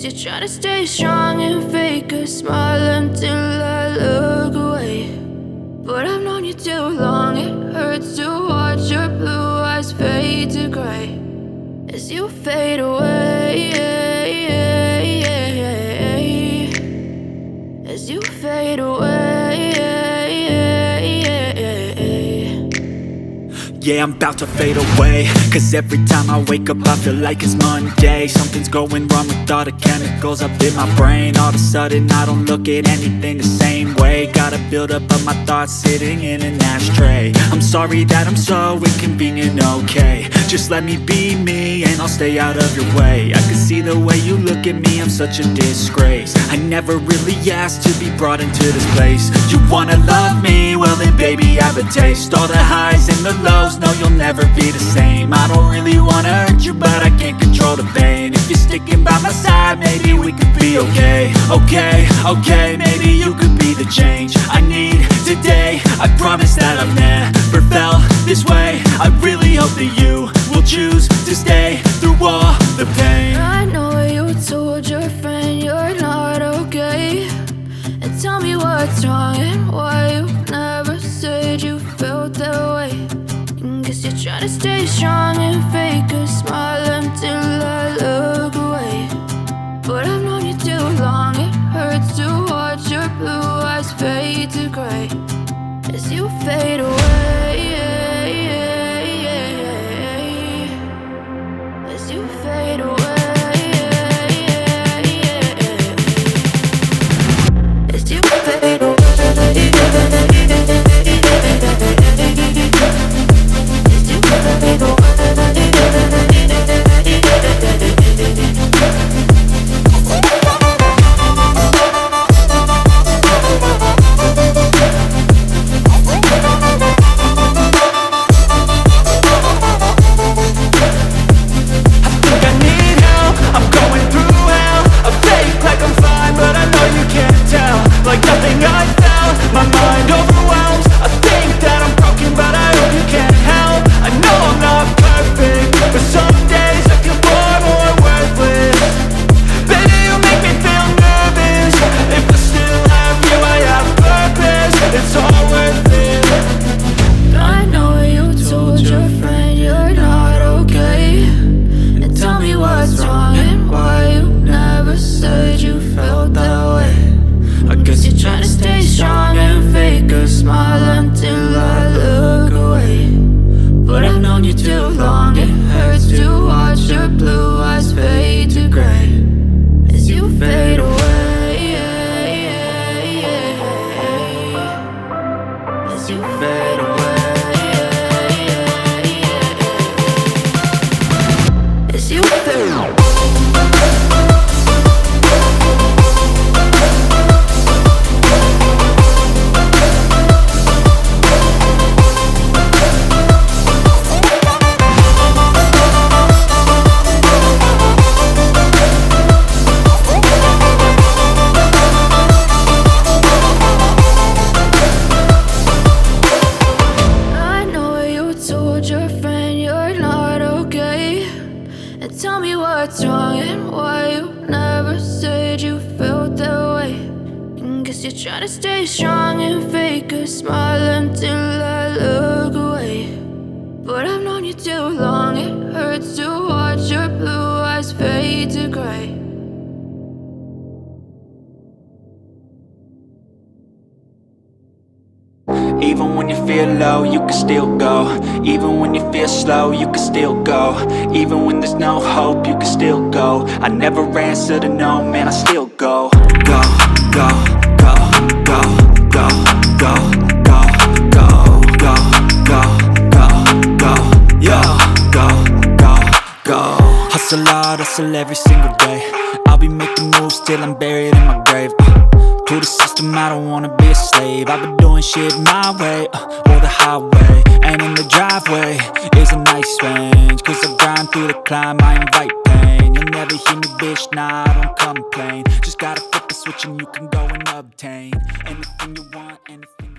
guess you're trying to stay strong and fake a smile until I look away. But I've known you too long, it hurts to watch your blue eyes fade to gray as you fade away, as you fade away. Yeah, I'm about to fade away, cause every time I wake up I feel like it's Monday. Something's going wrong with all the chemicals up in my brain. All of a sudden I don't look at anything the same way. Gotta build up of my thoughts sitting in an ashtray. I'm sorry that I'm so inconvenient, okay. Just let me be me and I'll stay out of your way. I can see the way you look at me, I'm such a disgrace. I never really asked to be brought into this place. You wanna love me? Well then baby I have a taste. All the highs and the lows, no you'll never be the same. I don't really wanna hurt you but I can't control the pain. If you're sticking by my side maybe we could be okay. Okay, maybe you could be the change I need today. I promise that I've never felt this way. I really hope that you will choose to stay through all the pain. I know you told your friend you're not okay, and tell me what's wrong and why you never said you felt that way. And guess you're trying to stay strong and fake a smile until I look away. But I've known you too long, it hurts to watch your blue eyes fade to gray as you fade away, as you fade away, as you fade away, as you fade away. Like nothing I felt, my mind overwhelms. I think that I'm broken, but I hope you can't help. I know I'm not perfect, but some days I feel far more worthless. Baby, you make me feel nervous. If I still have you, I have purpose. It's all worth it. I know you told your friend you're not okay, and tell me what's wrong and why you never said you felt that way. I guess you're trying to stay strong and fake a smile until I look away. But I've known you too long, it hurts to watch your blue eyes fade to gray as you fade away, as you fade away, as you fade away. Tell me what's wrong and why you never said you felt that way. And guess you're trying to stay strong and fake a smile until I look away. But I've known you too long, it hurts to watch your blue eyes fade to gray. Even when you feel low, you can still go. Even when you feel slow, you can still go. Even when there's no hope, you can still go. I never answer to no, man, I still go. Go, go, go, go, go, go, go, go, go, go, go, go, yo, go, go, go. Hustle hard, hustle every single day. I'll be making moves till I'm buried in my grave. To the system, I don't wanna be a slave. I've been doing shit my way, or the highway. And in the driveway is a nice range, cause I grind through the climb, I invite pain. You'll never hear me, bitch, nah, I don't complain. Just gotta flip the switch and you can go and obtain anything you want, anything.